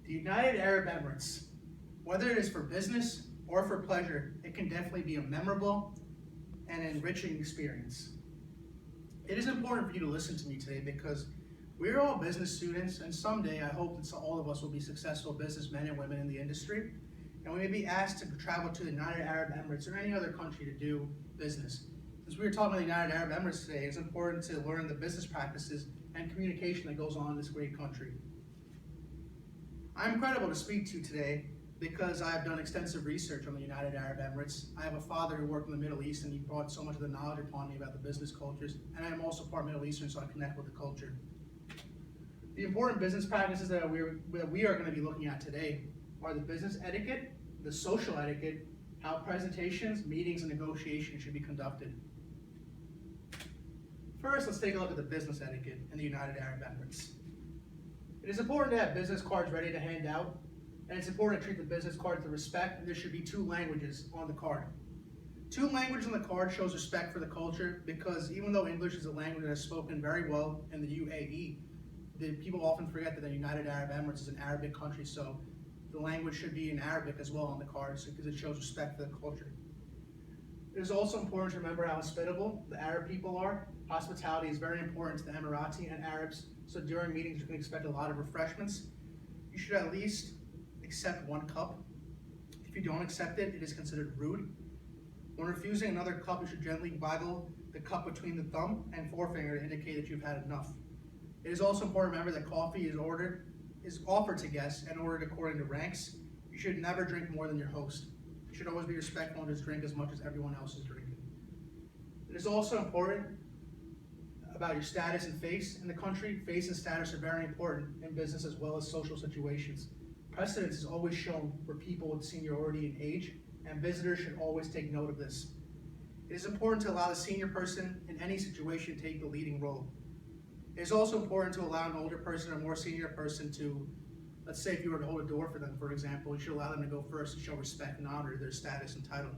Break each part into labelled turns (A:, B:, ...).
A: The United Arab Emirates. Whether it is for business or for pleasure, it can definitely be a memorable and enriching experience. It is important for you to listen to me today because we're all business students, and someday I hope that all of us will be successful businessmen and women in the industry, and we may be asked to travel to the United Arab Emirates or any other country to do business. Since we are talking about the United Arab Emirates today, it's important to learn the business practices and communication that goes on in this great country. I'm incredible to speak to you today because I've done extensive research on the United Arab Emirates. I have a father who worked in the Middle East and he brought so much of the knowledge upon me about the business cultures, and I'm also part Middle Eastern, so I connect with the culture. The important business practices that we are going to be looking at today are the business etiquette, the social etiquette, how presentations, meetings, and negotiations should be conducted. First, let's take a look at the business etiquette in the United Arab Emirates. It is important to have business cards ready to hand out, and it's important to treat the business cards with respect, and there should be 2 languages on the card. 2 languages on the card shows respect for the culture because even though English is a language that is spoken very well in the UAE, people often forget that the United Arab Emirates is an Arabic country, so the language should be in Arabic as well on the cards because it shows respect for the culture. It is also important to remember how hospitable the Arab people are. Hospitality is very important to the Emirati and Arabs, so during meetings you can expect a lot of refreshments. You should at least accept 1 cup. If you don't accept it, it is considered rude. When refusing another cup, you should gently waggle the cup between the thumb and forefinger to indicate that you've had enough. It is also important to remember that coffee is offered to guests and ordered according to ranks. You should never drink more than your host. You should always be respectful and just drink as much as everyone else is drinking. It is also important about your status and face in the country. Face and status are very important in business as well as social situations. Precedence is always shown for people with seniority in age, and visitors should always take note of this. It is important to allow the senior person in any situation to take the leading role. It is also important to allow an older person or more senior person to, let's say if you were to hold a door for them, for example, you should allow them to go first to show respect and honor their status and title.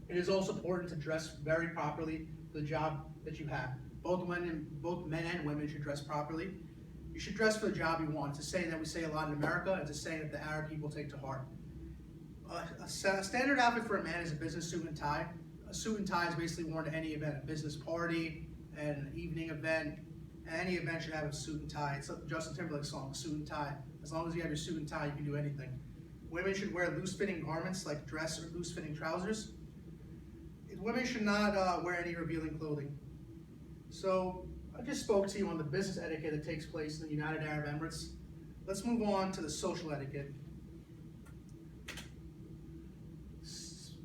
A: It is also important to dress very properly for the job that you have. Both men and women should dress properly. You should dress for the job you want. It's a saying that we say a lot in America. It's a saying that the Arab people take to heart. A standard outfit for a man is a business suit and tie. A suit and tie is basically worn to any event, a business party, an evening event. Any event should have a suit and tie. It's a Justin Timberlake song, suit and tie. As long as you have your suit and tie, you can do anything. Women should wear loose-fitting garments like dress or loose-fitting trousers. Women should not wear any revealing clothing. So I just spoke to you on the business etiquette that takes place in the United Arab Emirates. Let's move on to the social etiquette.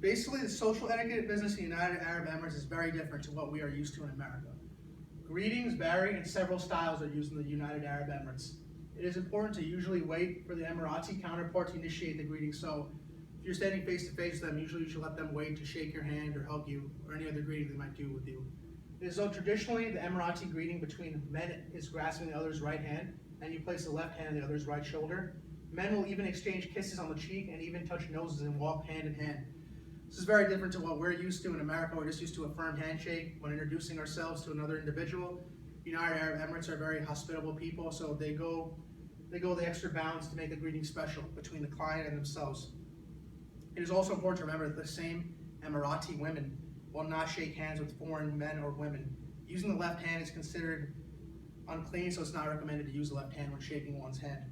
A: Basically, the social etiquette of business in the United Arab Emirates is very different to what we are used to in America. Greetings vary and several styles are used in the United Arab Emirates. It is important to usually wait for the Emirati counterpart to initiate the greeting. So if you're standing face to face with them, usually you should let them wait to shake your hand or hug you or any other greeting they might do with you. It is so traditionally the Emirati greeting between men is grasping the other's right hand, and you place the left hand on the other's right shoulder. Men will even exchange kisses on the cheek and even touch noses and walk hand in hand. This is very different to what we're used to in America. We're just used to a firm handshake when introducing ourselves to another individual. United Arab Emirates are very hospitable people, so they go the extra bounds to make the greeting special between the client and themselves. It is also important to remember that the same Emirati women will not shake hands with foreign men or women. Using the left hand is considered unclean, so it's not recommended to use the left hand when shaking one's hand.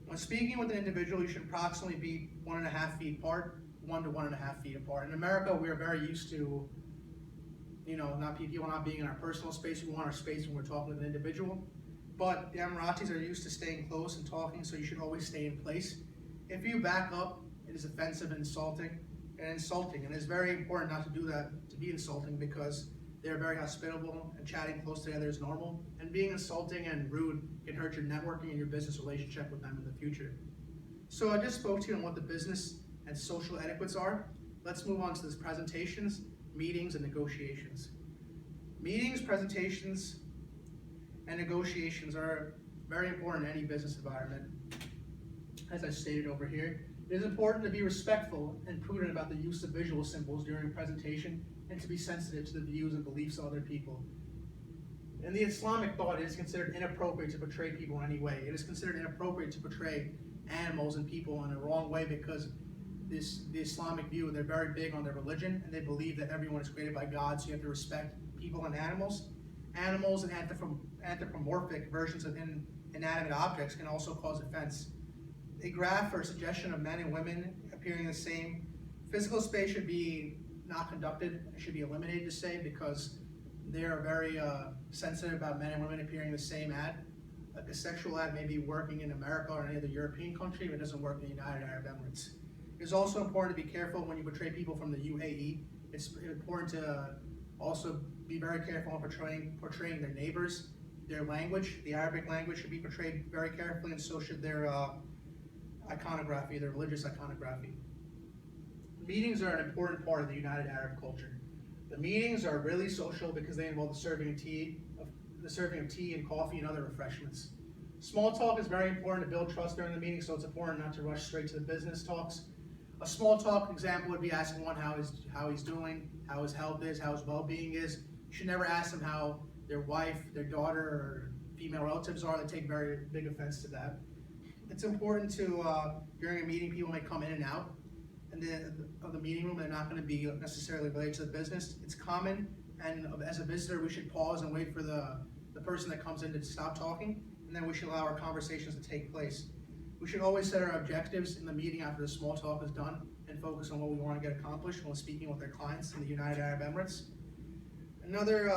A: When speaking with an individual, you should approximately be 1.5 feet apart, 1 to 1.5 feet apart. In America, we are very used to, people not being in our personal space. We want our space when we're talking with an individual. But the Emiratis are used to staying close and talking, so you should always stay in place. If you back up, it is offensive and insulting. And it's very important not to do that, to be insulting, because they're very hospitable and chatting close together is normal. And being insulting and rude can hurt your networking and your business relationship with them in the future. So I just spoke to you on what the business and social etiquettes are. Let's move on to this presentations, meetings, and negotiations. Meetings, presentations, and negotiations are very important in any business environment. As I stated over here, it is important to be respectful and prudent about the use of visual symbols during a presentation and to be sensitive to the views and beliefs of other people. In the Islamic thought, it is considered inappropriate to portray people in any way. It is considered inappropriate to portray animals and people in a wrong way because the Islamic view, they're very big on their religion, and they believe that everyone is created by God, so you have to respect people and animals. Animals and anthropomorphic versions of inanimate objects can also cause offense. A graph or suggestion of men and women appearing the same physical space should be not conducted. It should be eliminated to say, because they are very sensitive about men and women appearing the same ad. Like a sexual ad may be working in America or any other European country, but it doesn't work in the United Arab Emirates. It's also important to be careful when you portray people from the UAE. It's important to also be very careful when portraying their neighbors. Their language, the Arabic language, should be portrayed very carefully, and so should their iconography, their religious iconography. Meetings are an important part of the United Arab culture. The meetings are really social because they involve the serving of tea and coffee and other refreshments. Small talk is very important to build trust during the meeting, so it's important not to rush straight to the business talks. A small talk example would be asking one how he's doing, how his health is, how his well-being is. You should never ask them how their wife, their daughter, or female relatives are. They take very big offense to that. It's important to, during a meeting, people may come in and out of the meeting room. They're not going to be necessarily related to the business. It's common, and as a visitor, we should pause and wait for the person that comes in to stop talking, and then we should allow our conversations to take place. We should always set our objectives in the meeting after the small talk is done and focus on what we want to get accomplished when speaking with our clients in the United Arab Emirates. Another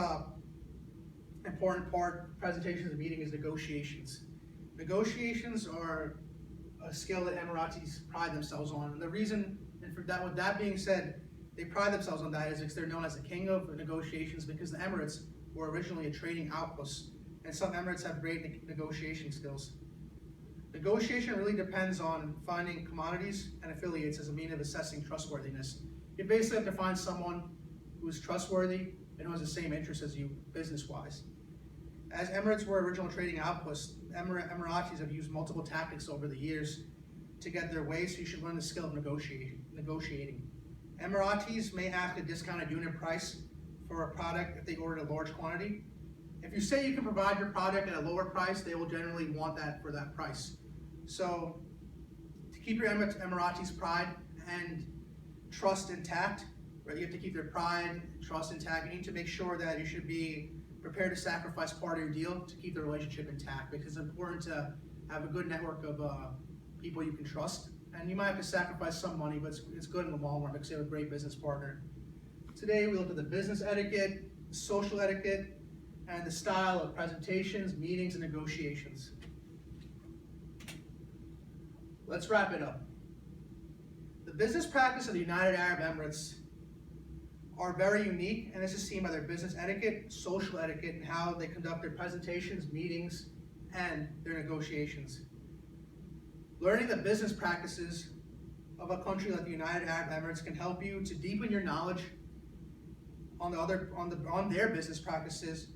A: important part, presentation of the meeting, is negotiations. Negotiations are a skill that Emiratis pride themselves on, and the reason, and for that, with that being said, they pride themselves on that is because they're known as the king of negotiations, because the Emirates were originally a trading outpost, and some Emirates have great negotiation skills. Negotiation really depends on finding commodities and affiliates as a means of assessing trustworthiness. You basically have to find someone who's trustworthy and who has the same interests as you business-wise. As Emirates were original trading outposts, Emiratis have used multiple tactics over the years to get their way, so you should learn the skill of negotiating. Emiratis may ask a discounted unit price for a product if they ordered a large quantity. If you say you can provide your product at a lower price, they will generally want that for that price. So to keep your Emiratis' pride and trust intact, right, you have to keep their pride, trust intact. You need to make sure that you should be prepared to sacrifice part of your deal to keep the relationship intact, because it's important to have a good network of people you can trust. And you might have to sacrifice some money, but it's good in the long run because you have a great business partner. Today we looked at the business etiquette, social etiquette, and the style of presentations, meetings, and negotiations. Let's wrap it up. The business practice of the United Arab Emirates are very unique, and this is seen by their business etiquette, social etiquette, and how they conduct their presentations, meetings, and their negotiations. Learning the business practices of a country like the United Arab Emirates can help you to deepen your knowledge on their business practices.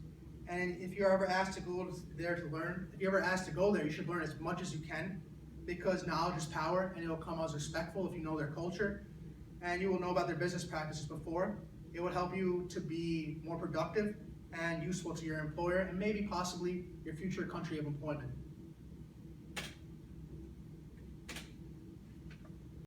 A: And if you're ever asked to go there to learn, if you're ever asked to go there, you should learn as much as you can, because knowledge is power, and it will come as respectful if you know their culture, and you will know about their business practices before. It will help you to be more productive and useful to your employer, and maybe possibly your future country of employment.